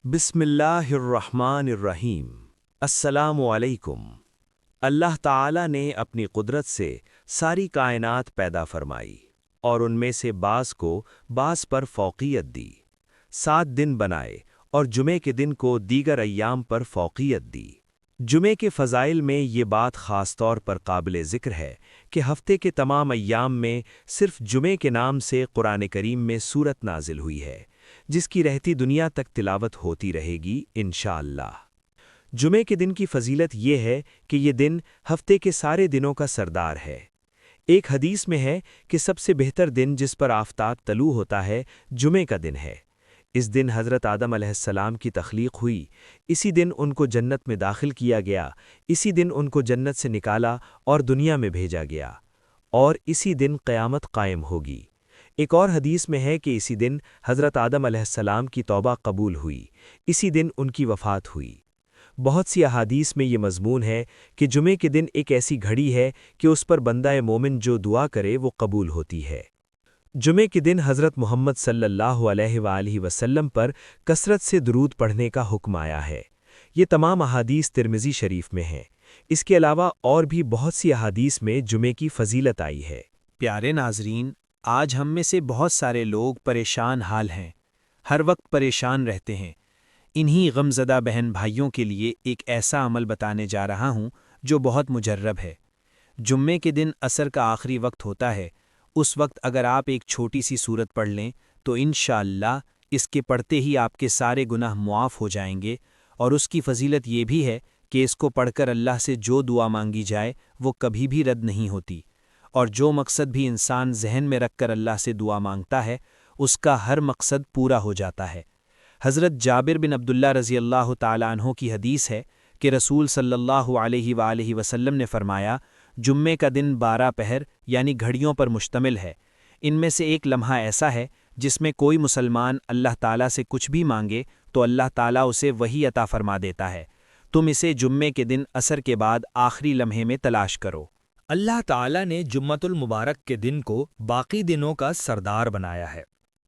بسم اللہ الرحمن الرحیم۔ السلام علیکم۔ اللہ تعالی نے اپنی قدرت سے ساری کائنات پیدا فرمائی اور ان میں سے بعض کو بعض پر فوقیت دی۔ 7 دن بنائے اور جمعے کے دن کو دیگر ایام پر فوقیت دی۔ جمعے کے فضائل میں یہ بات خاص طور پر قابل ذکر ہے کہ ہفتے کے تمام ایام میں صرف جمعے کے نام سے قرآن کریم میں سورت نازل ہوئی ہے، جس کی رہتی دنیا تک تلاوت ہوتی رہے گی انشاءاللہ۔ جمعے کے دن کی فضیلت یہ ہے کہ یہ دن ہفتے کے سارے دنوں کا سردار ہے۔ ایک حدیث میں ہے کہ سب سے بہتر دن جس پر آفتاب طلوع ہوتا ہے جمعے کا دن ہے۔ اس دن حضرت آدم علیہ السلام کی تخلیق ہوئی، اسی دن ان کو جنت میں داخل کیا گیا، اسی دن ان کو جنت سے نکالا اور دنیا میں بھیجا گیا، اور اسی دن قیامت قائم ہوگی۔ ایک اور حدیث میں ہے کہ اسی دن حضرت آدم علیہ السلام کی توبہ قبول ہوئی، اسی دن ان کی وفات ہوئی۔ بہت سی احادیث میں یہ مضمون ہے کہ جمعے کے دن ایک ایسی گھڑی ہے کہ اس پر بندہ مومن جو دعا کرے وہ قبول ہوتی ہے۔ جمعے کے دن حضرت محمد صلی اللہ علیہ وآلہ وسلم پر کثرت سے درود پڑھنے کا حکم آیا ہے۔ یہ تمام احادیث ترمذی شریف میں ہیں۔ اس کے علاوہ اور بھی بہت سی احادیث میں جمعے کی فضیلت آئی ہے۔ پیارے ناظرین، آج ہم میں سے بہت سارے لوگ پریشان حال ہیں، ہر وقت پریشان رہتے ہیں۔ انہی غمزدہ بہن بھائیوں کے لیے ایک ایسا عمل بتانے جا رہا ہوں جو بہت مجرب ہے۔ جمعے کے دن عصر کا آخری وقت ہوتا ہے، اس وقت اگر آپ ایک چھوٹی سی سورت پڑھ لیں تو انشاءاللہ اس کے پڑھتے ہی آپ کے سارے گناہ معاف ہو جائیں گے، اور اس کی فضیلت یہ بھی ہے کہ اس کو پڑھ کر اللہ سے جو دعا مانگی جائے وہ کبھی بھی رد نہیں ہوتی، اور جو مقصد بھی انسان ذہن میں رکھ کر اللہ سے دعا مانگتا ہے اس کا ہر مقصد پورا ہو جاتا ہے۔ حضرت جابر بن عبداللہ رضی اللہ تعالیٰ عنہ کی حدیث ہے کہ رسول صلی اللہ علیہ وآلہ وسلم نے فرمایا، جمعے کا دن 12 پہر یعنی گھڑیوں پر مشتمل ہے۔ ان میں سے ایک لمحہ ایسا ہے جس میں کوئی مسلمان اللہ تعالیٰ سے کچھ بھی مانگے تو اللہ تعالیٰ اسے وہی عطا فرما دیتا ہے۔ تم اسے جمعے کے دن عصر کے بعد آخری لمحے میں تلاش کرو۔ اللہ تعالیٰ نے جمعۃ المبارک کے دن کو باقی دنوں کا سردار بنایا ہے۔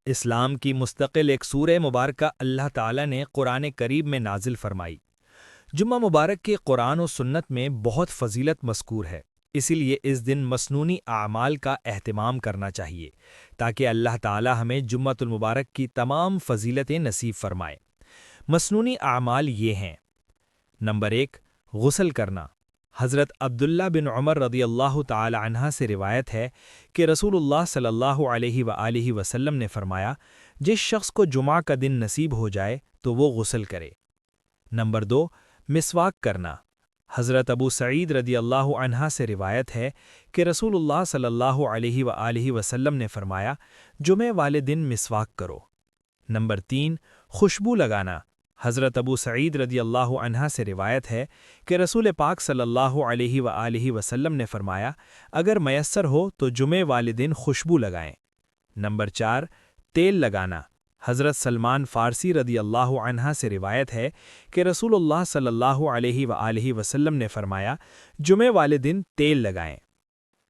اسلام کی مستقل ایک سورہ مبارکہ اللہ تعالیٰ نے قرآن کریم میں نازل فرمائی۔ جمعہ مبارک کے قرآن و سنت میں بہت فضیلت مذکور ہے، اسی لیے اس دن مسنونی اعمال کا اہتمام کرنا چاہیے تاکہ اللہ تعالیٰ ہمیں جمعۃ المبارک کی تمام فضیلتیں نصیب فرمائے۔ مسنونی اعمال یہ ہیں: نمبر 1، غسل کرنا۔ حضرت عبداللہ بن عمر رضی اللہ تعالی عنہ سے روایت ہے کہ رسول اللہ صلی اللہ علیہ وآلہ وسلم نے فرمایا، جس شخص کو جمعہ کا دن نصیب ہو جائے تو وہ غسل کرے۔ نمبر 2، مسواک کرنا۔ حضرت ابو سعید رضی اللہ عنہ سے روایت ہے کہ رسول اللہ صلی اللہ علیہ وآلہ وسلم نے فرمایا، جمعے والے دن مسواک کرو۔ نمبر 3، خوشبو لگانا۔ حضرت ابو سعید رضی اللہ عنہ سے روایت ہے کہ رسول پاک صلی اللہ علیہ وآلہ وسلم نے فرمایا، اگر میسر ہو تو جمعے والے دن خوشبو لگائیں۔ نمبر 4، تیل لگانا۔ حضرت سلمان فارسی رضی اللہ عنہ سے روایت ہے کہ رسول اللہ صلی اللہ علیہ وآلہ وسلم نے فرمایا، جمعے والے دن تیل لگائیں۔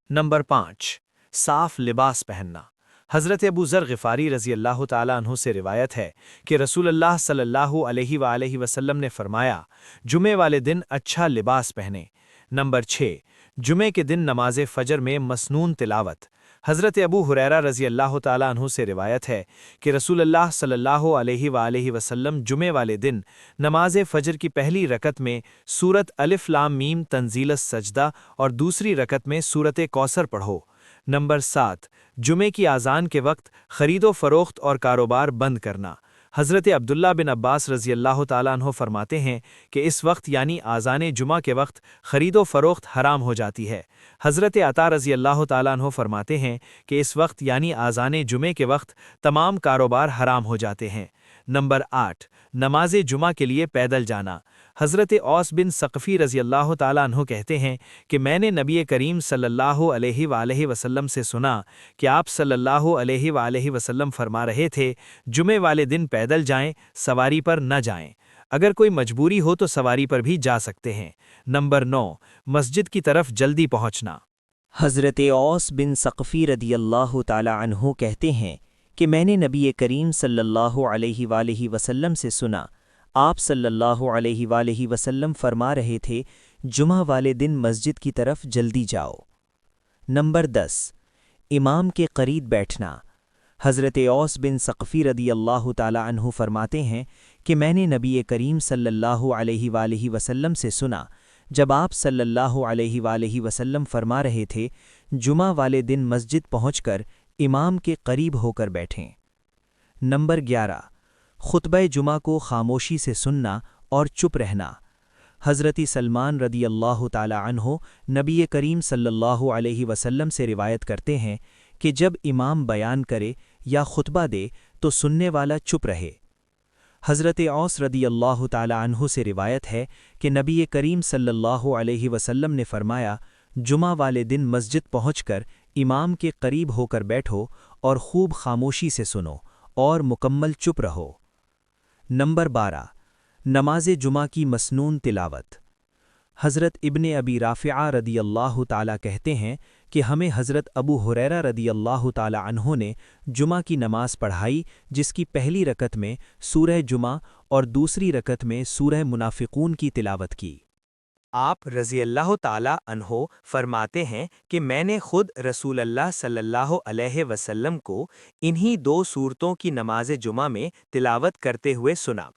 نمبر 5، صاف لباس پہننا۔ حضرت ابو ذر غفاری رضی اللہ تعالیٰ عنہ سے روایت ہے کہ رسول اللہ صلی اللہ علیہ وآلہ وسلم نے فرمایا، جمعے والے دن اچھا لباس پہنیں۔ نمبر 6، جمعے کے دن نماز فجر میں مسنون تلاوت۔ حضرت ابو ہریرہ رضی اللہ تعالیٰ عنہ سے روایت ہے کہ رسول اللہ صلی اللہ علیہ وآلہ وسلم جمعے والے دن نماز فجر کی پہلی رکعت میں سورت الف لام میم تنزیل السجدہ اور دوسری رکعت میں سورت کوثر پڑھو۔ نمبر 7، جمعے کی اذان کے وقت خرید و فروخت اور کاروبار بند کرنا۔ حضرت عبداللہ بن عباس رضی اللہ تعالیٰ عنہ فرماتے ہیں کہ اس وقت یعنی اذان جمعہ کے وقت خرید و فروخت حرام ہو جاتی ہے۔ حضرت عطا رضی اللہ تعالیٰ عنہ فرماتے ہیں کہ اس وقت یعنی اذان جمعے کے وقت تمام کاروبار حرام ہو جاتے ہیں۔ نمبر 8، نماز جمعہ کے لیے پیدل جانا۔ حضرت اوس بن ثقفی رضی اللہ تعالیٰ عنہ کہتے ہیں کہ میں نے نبی کریم صلی اللہ علیہ وآلہ وسلم سے سنا کہ آپ صلی اللہ علیہ وآلہ وسلم فرما رہے تھے، جمعے والے دن پیدل جائیں، سواری پر نہ جائیں۔ اگر کوئی مجبوری ہو تو سواری پر بھی جا سکتے ہیں۔ نمبر 9، مسجد کی طرف جلدی پہنچنا۔ حضرت اوس بن ثقفی رضی اللہ تعالیٰ عنہ کہتے ہیں کہ میں نے نبی کریم صلی اللہ علیہ وآلہ وسلم سے سنا، آپ صلی اللہ علیہ وآلہ وسلم فرما رہے تھے جمعہ والے دن مسجد کی طرف جلدی جاؤ۔ نمبر 10، امام کے قریب بیٹھنا۔ حضرت اوس بن ثقفی رضی اللہ تعالی عنہ فرماتے ہیں کہ میں نے نبی کریم صلی اللہ علیہ وآلہ وسلم سے سنا جب آپ صلی اللہ علیہ وآلہ وسلم فرما رہے تھے جمعہ والے دن مسجد پہنچ کر امام کے قریب ہو کر بیٹھیں۔ نمبر 11، خطبہ جمعہ کو خاموشی سے سننا اور چپ رہنا۔ حضرت سلمان رضی اللہ تعالی عنہ نبی کریم صلی اللہ علیہ وسلم سے روایت کرتے ہیں کہ جب امام بیان کرے یا خطبہ دے تو سننے والا چپ رہے۔ حضرت اوس رضی اللہ تعالی عنہ سے روایت ہے کہ نبی کریم صلی اللہ علیہ وسلم نے فرمایا جمعہ والے دن مسجد پہنچ کر امام کے قریب ہو کر بیٹھو اور خوب خاموشی سے سنو اور مکمل چپ رہو۔ نمبر 12، نماز جمعہ کی مسنون تلاوت۔ حضرت ابن ابی رافعہ رضی اللہ تعالی کہتے ہیں کہ ہمیں حضرت ابو ہریرہ رضی اللہ تعالی عنہ نے جمعہ کی نماز پڑھائی جس کی پہلی رکعت میں سورہ جمعہ اور دوسری رکعت میں سورہ منافقون کی تلاوت کی۔ آپ رضی اللہ تعالی عنہ فرماتے ہیں کہ میں نے خود رسول اللہ صلی اللہ علیہ وسلم کو انہی 2 سورتوں کی نماز جمعہ میں تلاوت کرتے ہوئے سنا۔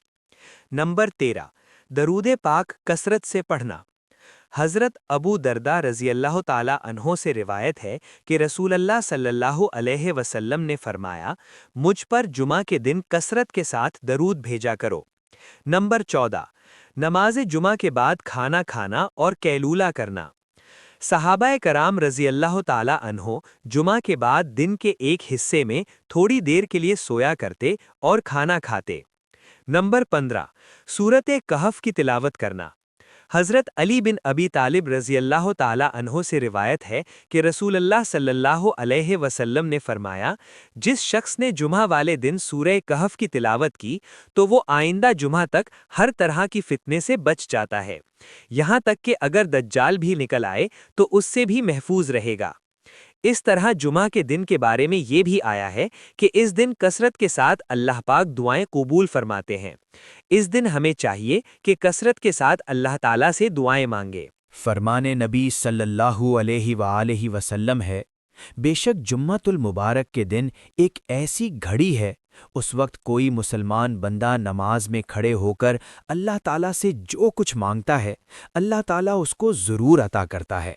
نمبر 13، درود پاک کثرت سے پڑھنا۔ حضرت ابو درداء رضی اللہ تعالی عنہ سے روایت ہے کہ رسول اللہ صلی اللہ علیہ وسلم نے فرمایا مجھ پر جمعہ کے دن کثرت کے ساتھ درود بھیجا کرو۔ نمبر 14، نماز جمعہ کے بعد کھانا کھانا اور قیلولہ کرنا۔ صحابہ کرام رضی اللہ تعالی عنہ جمعہ کے بعد دن کے ایک حصے میں تھوڑی دیر کے لیے سویا کرتے اور کھانا کھاتے۔ نمبر 15، سورۃ کہف کی تلاوت کرنا۔ حضرت علی بن ابی طالب رضی اللہ تعالی عنہ سے روایت ہے کہ رسول اللہ صلی اللہ علیہ وسلم نے فرمایا جس شخص نے جمعہ والے دن سورہ کہف کی تلاوت کی تو وہ آئندہ جمعہ تک ہر طرح کی فتنے سے بچ جاتا ہے، یہاں تک کہ اگر دجال بھی نکل آئے تو اس سے بھی محفوظ رہے گا۔ اس طرح جمعہ کے دن کے بارے میں یہ بھی آیا ہے کہ اس دن کثرت کے ساتھ اللہ پاک دعائیں قبول فرماتے ہیں۔ اس دن ہمیں چاہیے کہ کثرت کے ساتھ اللہ تعالیٰ سے دعائیں مانگے۔ فرمان نبی صلی اللہ علیہ وآلہ وسلم ہے، بے شک جمعۃ المبارک کے دن ایک ایسی گھڑی ہے اس وقت کوئی مسلمان بندہ نماز میں کھڑے ہو کر اللہ تعالیٰ سے جو کچھ مانگتا ہے اللہ تعالیٰ اس کو ضرور عطا کرتا ہے۔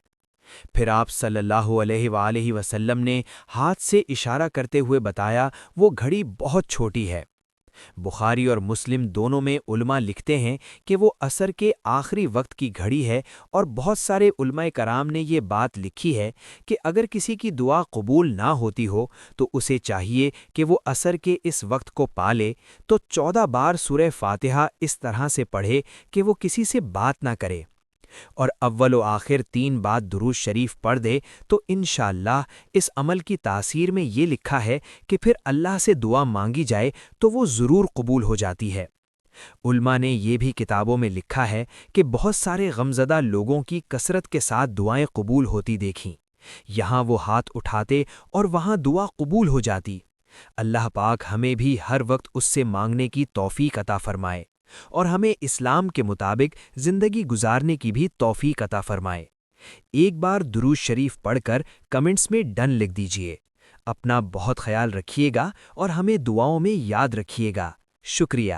پھر آپ صلی اللہ علیہ وآلہ وسلم نے ہاتھ سے اشارہ کرتے ہوئے بتایا وہ گھڑی بہت چھوٹی ہے۔ بخاری اور مسلم دونوں میں علماء لکھتے ہیں کہ وہ عصر کے آخری وقت کی گھڑی ہے، اور بہت سارے علماء کرام نے یہ بات لکھی ہے کہ اگر کسی کی دعا قبول نہ ہوتی ہو تو اسے چاہیے کہ وہ عصر کے اس وقت کو پا لے تو 14 بار سورہ فاتحہ اس طرح سے پڑھے کہ وہ کسی سے بات نہ کرے، اور اول و آخر 3 بار درود شریف پڑھ دے تو انشاءاللہ اس عمل کی تاثیر میں یہ لکھا ہے کہ پھر اللہ سے دعا مانگی جائے تو وہ ضرور قبول ہو جاتی ہے۔ علماء نے یہ بھی کتابوں میں لکھا ہے کہ بہت سارے غمزدہ لوگوں کی کثرت کے ساتھ دعائیں قبول ہوتی دیکھیں، یہاں وہ ہاتھ اٹھاتے اور وہاں دعا قبول ہو جاتی۔ اللہ پاک ہمیں بھی ہر وقت اس سے مانگنے کی توفیق عطا فرمائے اور ہمیں اسلام کے مطابق زندگی گزارنے کی بھی توفیق عطا فرمائے۔ ایک بار درود شریف پڑھ کر کمنٹس میں ڈن لکھ دیجئے۔ اپنا بہت خیال رکھیے گا اور ہمیں دعاؤں میں یاد رکھیے گا۔ شکریہ۔